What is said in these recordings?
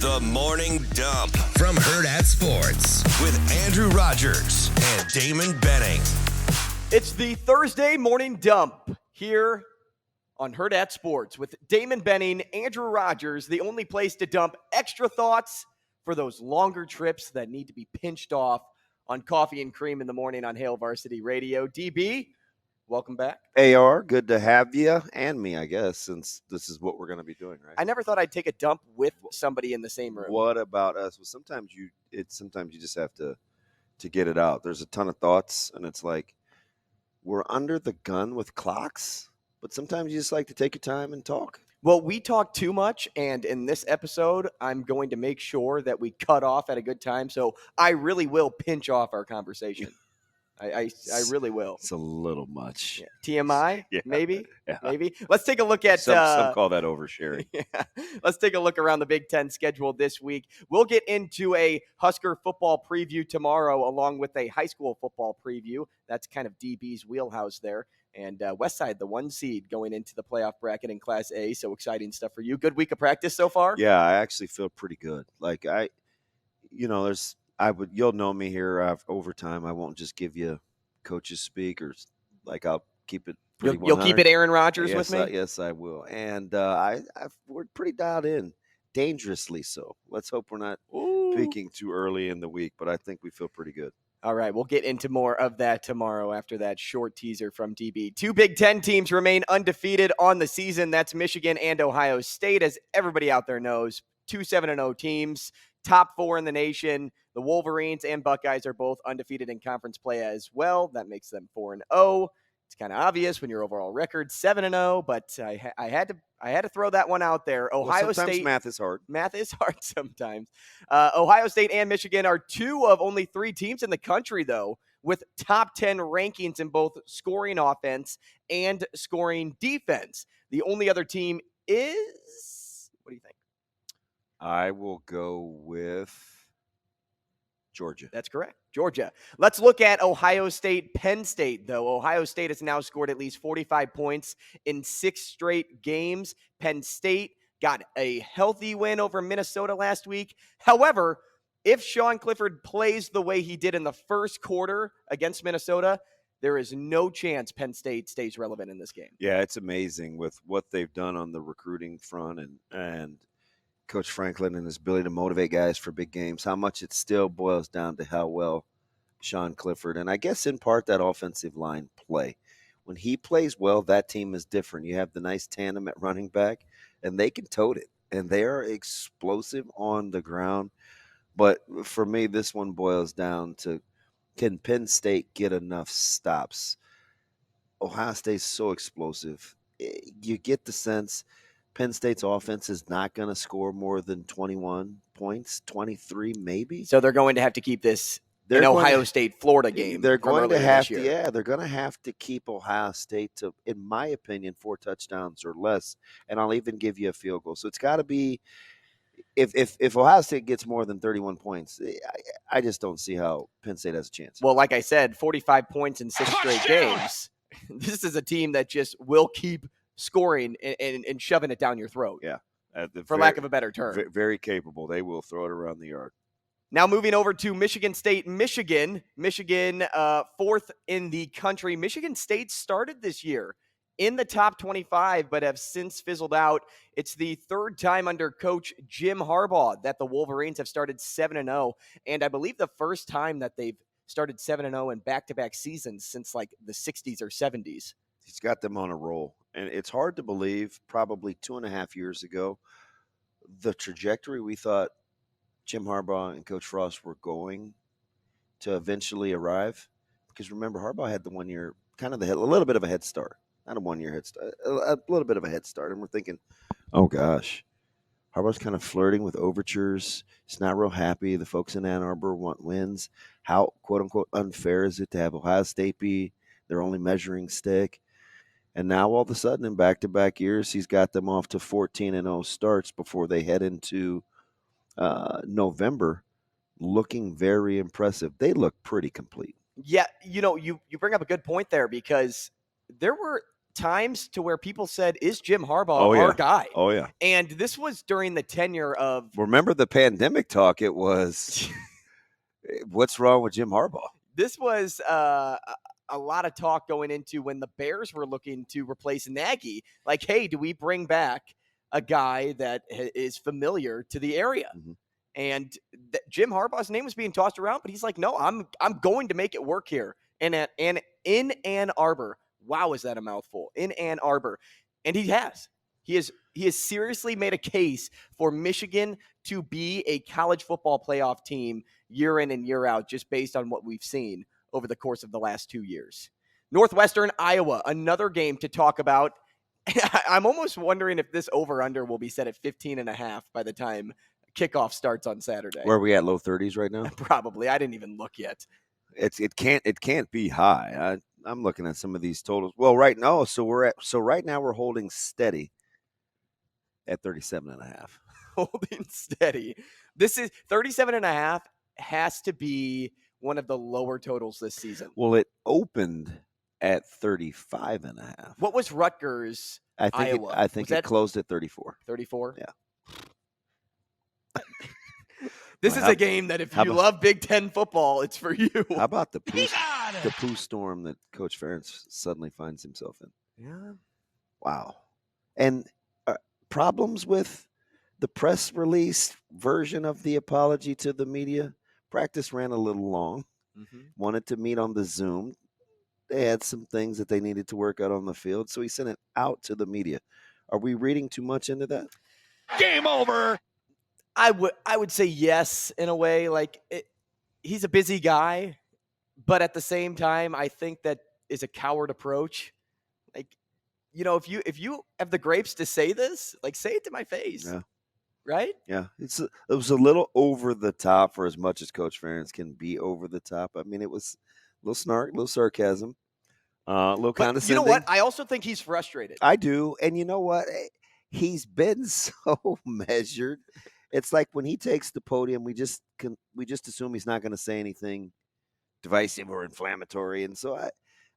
The Morning Dump from Hurrdat Sports with Andrew Rogers and Damon Benning. It's the Thursday Morning Dump here on Hurrdat Sports with Damon Benning, Andrew Rogers, the only place to dump extra thoughts for those longer trips that need to be pinched off on Coffee and Cream in the Morning on Hail Varsity Radio. DB, welcome back. AR, good to have you and me, I guess, since this is what we're going to be doing, right? I never thought I'd take a dump with somebody in the same room. What about us? Well, sometimes you just have to get it out. There's a ton of thoughts, and it's like we're under the gun with clocks, but sometimes you just like to take your time and talk. Well, we talk too much, and in this episode, I'm going to make sure that we cut off at a good time, so I really will pinch off our conversation. I really will. It's a little much. Yeah. TMI, Yeah. Maybe? Yeah. Maybe. Let's take a look at some call that oversharing. Yeah. Let's take a look around the Big Ten schedule this week. We'll get into a Husker football preview tomorrow, along with a high school football preview. That's kind of DB's wheelhouse there. And Westside, the 1 seed going into the playoff bracket in Class A. So exciting stuff for you. Good week of practice so far? Yeah, I actually feel pretty good. Like you'll know me here over time. I won't just give you coaches speak or like I'll keep it pretty. You'll keep it Aaron Rodgers yes, with me? Yes, I will. And we're pretty dialed in, dangerously so. Let's hope we're not peaking too early in the week, but I think we feel pretty good. All right, we'll get into more of that tomorrow after that short teaser from DB. 2 Big Ten teams remain undefeated on the season. That's Michigan and Ohio State, as everybody out there knows. 2 7-0 teams, top 4 in the nation. The Wolverines and Buckeyes are both undefeated in conference play as well. That makes them 4-0. It's kind of obvious when your overall record 7-0, but I had to throw that one out there. Ohio sometimes State. math is hard. Math is hard sometimes. Ohio State and Michigan are 2 of only 3 teams in the country, though, with top 10 rankings in both scoring offense and scoring defense. The only other team is, what do you think? I will go with Georgia. That's correct. Georgia. Let's look at Ohio State, Penn State, though. Ohio State has now scored at least 45 points in 6 straight games. Penn State got a healthy win over Minnesota last week. However, if Sean Clifford plays the way he did in the first quarter against Minnesota, there is no chance Penn State stays relevant in this game. Yeah, it's amazing with what they've done on the recruiting front and Coach Franklin and his ability to motivate guys for big games, how much it still boils down to how well Sean Clifford, and I guess in part that offensive line play. When he plays well, that team is different. You have the nice tandem at running back, and they can tote it, and they are explosive on the ground. But for me, this one boils down to, can Penn State get enough stops? Ohio State's so explosive. You get the sense Penn State's offense is not going to score more than 21 points, 23 maybe. So they're going to have to keep this Ohio State-Florida game. They're going to have to, they're going to have to keep Ohio State to, in my opinion, 4 touchdowns or less, and I'll even give you a field goal. So it's got to be, if Ohio State gets more than 31 points, I just don't see how Penn State has a chance. Well, like I said, 45 points in 6 straight games. This is a team that just will keep scoring and shoving it down your throat. Yeah. For lack of a better term. Very capable. They will throw it around the yard. Now moving over to Michigan State, Michigan, 4th in the country. Michigan State started this year in the top 25, but have since fizzled out. It's the 3rd time under Coach Jim Harbaugh that the Wolverines have started 7-0, and I believe the first time that they've started 7-0 in back-to-back seasons since like the 60s or 70s. He's got them on a roll. And it's hard to believe, probably 2.5 years ago, the trajectory we thought Jim Harbaugh and Coach Frost were going to eventually arrive. Because remember, Harbaugh had the 1 year, kind of a little bit of a head start. Not a 1 year head start, a little bit of a head start. And we're thinking, oh gosh, Harbaugh's kind of flirting with overtures. He's not real happy. The folks in Ann Arbor want wins. How, quote unquote, unfair is it to have Ohio State be their only measuring stick? And now all of a sudden in back-to-back years, he's got them off to 14-0 starts before they head into November, looking very impressive. They look pretty complete. Yeah, you bring up a good point there because there were times to where people said, is Jim Harbaugh our guy? Oh, yeah. And this was during the tenure of – remember the pandemic talk? It was, what's wrong with Jim Harbaugh? This was a lot of talk going into when the Bears were looking to replace Nagy. Like, hey, do we bring back a guy that is familiar to the area? Mm-hmm. And Jim Harbaugh's name was being tossed around, but he's like, no, I'm going to make it work here. And in Ann Arbor. Wow, is that a mouthful? In Ann Arbor. And he has. He has seriously made a case for Michigan to be a college football playoff team year in and year out, just based on what we've seen over the course of the last 2 years. Northwestern Iowa, another game to talk about. I'm almost wondering if this over-under will be set at 15.5 by the time kickoff starts on Saturday. Where are we at, low 30s right now? Probably. I didn't even look yet. It can't be high. I'm looking at some of these totals. Well, right now, right now we're holding steady at 37.5. Holding steady. This is 37.5 has to be one of the lower totals this season. Well, it opened at 35.5. What was Rutgers? Iowa? I think it closed at 34. 34? Yeah. This is a game that if you love Big Ten football, it's for you. How about the poo storm that Coach Ferentz suddenly finds himself in? Yeah. Wow. And problems with the press release version of the apology to the media. Practice ran a little long. Mm-hmm. Wanted to meet on the Zoom. They had some things that they needed to work out on the field, so he sent it out to the media. Are we reading too much into that? Game over. I would say yes, in a way. Like, he's a busy guy, but at the same time, I think that is a coward approach. Like, if you have the grapes to say this, like, say it to my face. Yeah. Right? Yeah. It was a little over the top for as much as Coach Ferentz can be over the top. I mean, it was a little snark, a little sarcasm, a little condescending. You know what? I also think he's frustrated. I do. And you know what? He's been so measured. It's like when he takes the podium, we just assume he's not going to say anything divisive or inflammatory. And so I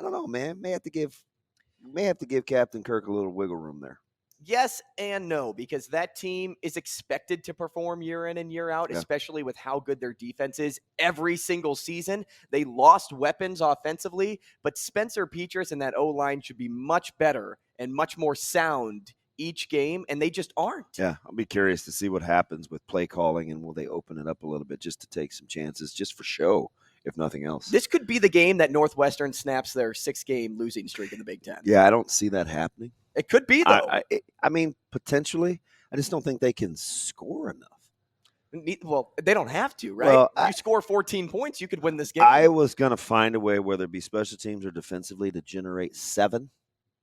don't know, man. May have to give Captain Kirk a little wiggle room there. Yes and no, because that team is expected to perform year in and year out, especially with how good their defense is every single season. They lost weapons offensively, but Spencer Petras and that O-line should be much better and much more sound each game, and they just aren't. Yeah, I'll be curious to see what happens with play calling, and will they open it up a little bit just to take some chances, just for show, if nothing else. This could be the game that Northwestern snaps their 6-game losing streak in the Big Ten. Yeah, I don't see that happening. It could be, though. I mean, potentially. I just don't think they can score enough. Well, they don't have to, right? Well, you score 14 points, you could win this game. I was going to find a way, whether it be special teams or defensively, to generate 7.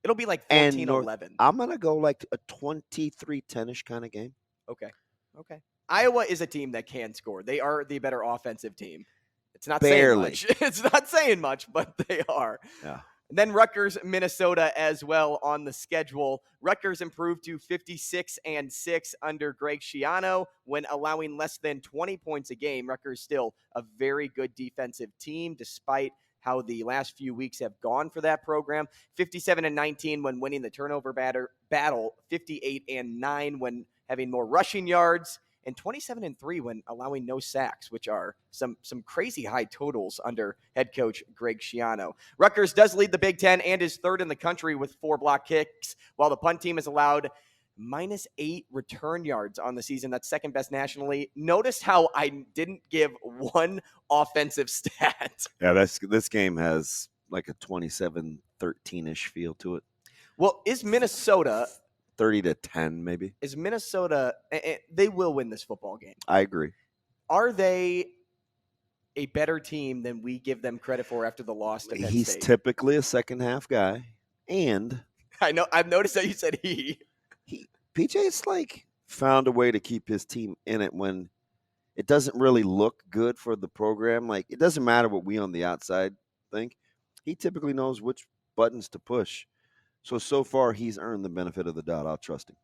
It'll be like 14-11. I'm going to go like a 23-10-ish kind of game. Okay. Iowa is a team that can score. They are the better offensive team. It's not Barely. saying much. It's not saying much, but they are. Yeah. And then Rutgers, Minnesota as well on the schedule. Rutgers improved to 56-6 under Greg Schiano when allowing less than 20 points a game. Rutgers still a very good defensive team, despite how the last few weeks have gone for that program. 57-19 when winning the turnover battle. 58-9 when having more rushing yards. And 27-3 when allowing no sacks, which are some crazy high totals under head coach Greg Schiano. Rutgers does lead the Big Ten and is third in the country with 4 block kicks, while the punt team has allowed -8 return yards on the season. That's second best nationally. Notice how I didn't give one offensive stat. Yeah, this game has like a 27-13-ish feel to it. Well, is Minnesota 30-10 maybe? Is Minnesota, they will win this football game. I agree. Are they a better team than we give them credit for after the loss to Penn State? He's typically a second half guy. And I know, I've noticed that you said he PJ's like found a way to keep his team in it when it doesn't really look good for the program. Like, it doesn't matter what we on the outside think. He typically knows which buttons to push. So far, he's earned the benefit of the doubt. I'll trust him.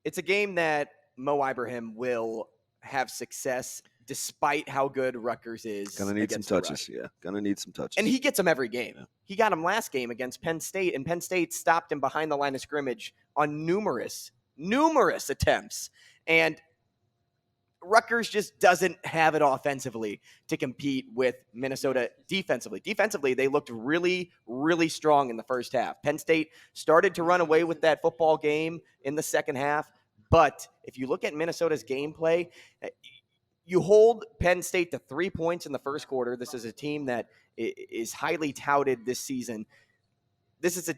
It's a game that Mo Ibrahim will have success despite how good Rutgers is. Gonna need some touches. Yeah, gonna need some touches. And he gets them every game. Yeah. He got him last game against Penn State, and Penn State stopped him behind the line of scrimmage on numerous attempts. And Rutgers just doesn't have it offensively to compete with Minnesota defensively. Defensively, they looked really, really strong in the first half. Penn State started to run away with that football game in the second half. But if you look at Minnesota's gameplay, you hold Penn State to 3 points in the first quarter. This is a team that is highly touted this season. This is a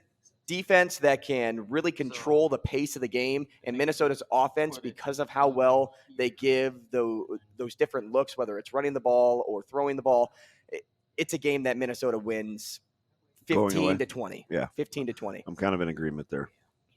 defense that can really control the pace of the game, and Minnesota's offense, because of how well they give those different looks, whether it's running the ball or throwing the ball, it's a game that Minnesota wins 15 to 20. Yeah. 15 to 20. I'm kind of in agreement there.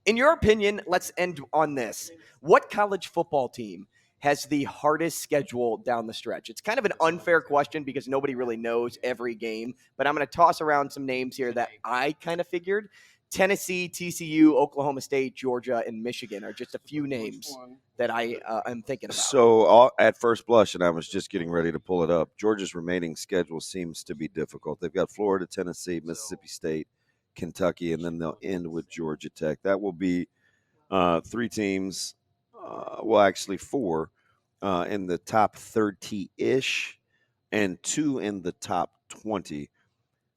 In your opinion, let's end on this. What college football team has the hardest schedule down the stretch? It's kind of an unfair question because nobody really knows every game, but I'm going to toss around some names here that I kind of figured. Tennessee, TCU, Oklahoma State, Georgia, and Michigan are just a few names that I am thinking about. So at first blush, and I was just getting ready to pull it up, Georgia's remaining schedule seems to be difficult. They've got Florida, Tennessee, Mississippi State, Kentucky, and then they'll end with Georgia Tech. That will be 3 teams, actually 4 in the top 30-ish and 2 in the top 20.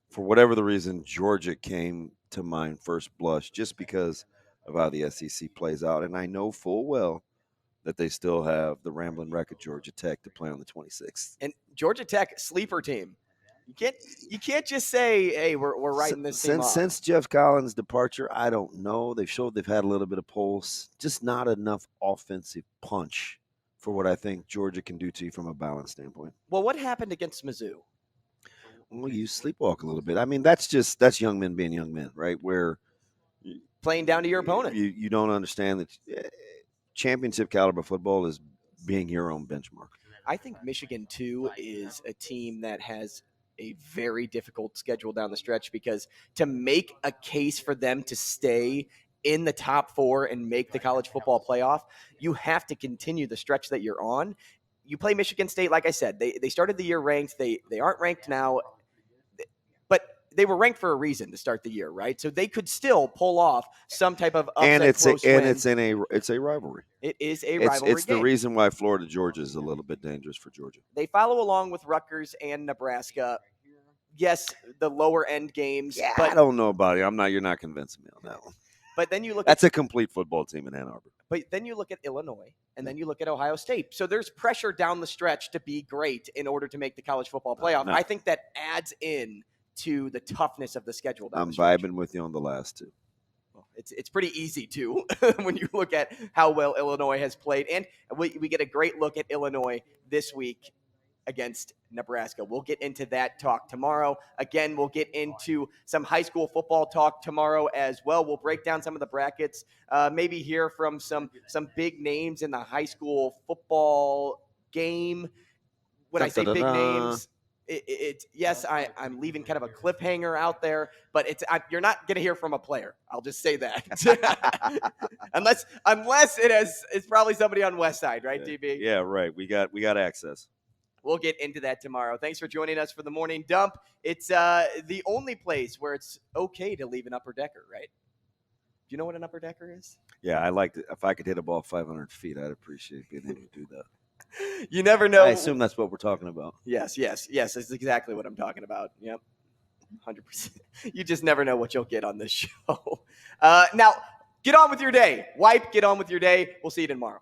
For whatever the reason, Georgia came to mind first blush just because of how the SEC plays out. And I know full well that they still have the Rambling Wreck of Georgia Tech to play on the 26th. And Georgia Tech, sleeper team. You can't just say, hey, we're writing this team off. Since Jeff Collins' departure, I don't know. They've showed they've had a little bit of pulse, just not enough offensive punch for what I think Georgia can do to you from a balance standpoint. Well, what happened against Mizzou? Well, you sleepwalk a little bit. I mean, that's young men being young men, right? Where playing down to your opponent. You don't understand that championship caliber football is being your own benchmark. I think Michigan, too, is a team that has a very difficult schedule down the stretch because to make a case for them to stay in the top 4 and make the college football playoff, you have to continue the stretch that you're on. You play Michigan State, like I said, they started the year ranked. They aren't ranked now, but they were ranked for a reason to start the year, right? So they could still pull off some type of upset win. It's a rivalry. It is a rivalry. It's the reason why Florida Georgia is a little bit dangerous for Georgia. They follow along with Rutgers and Nebraska. Yes, the lower end games. Yeah, but I don't know about it. You're not convincing me on that one. But then you look. That's a complete football team in Ann Arbor. But then you look at Illinois, and then you look at Ohio State. So there's pressure down the stretch to be great in order to make the college football playoff. No. I think that adds in to the toughness of the schedule. I'm vibing with you on the last 2. It's pretty easy to when you look at how well Illinois has played. And we get a great look at Illinois this week against Nebraska. We'll get into that talk tomorrow. Again, we'll get into some high school football talk tomorrow as well. We'll break down some of the brackets, maybe hear from some big names in the high school football game. When I say big names, yes, I'm leaving kind of a cliffhanger out there, but you're not going to hear from a player. I'll just say that. unless it's probably somebody on West Side, right, DB? Yeah, right. We got access. We'll get into that tomorrow. Thanks for joining us for the morning dump. It's the only place where it's okay to leave an upper decker, right? Do you know what an upper decker is? Yeah, I like it. If I could hit a ball 500 feet, I'd appreciate being able to do that. You never know. I assume that's what we're talking about. Yes. That's exactly what I'm talking about. Yep, 100%. You just never know what you'll get on this show. Now, get on with your day. Get on with your day. We'll see you tomorrow.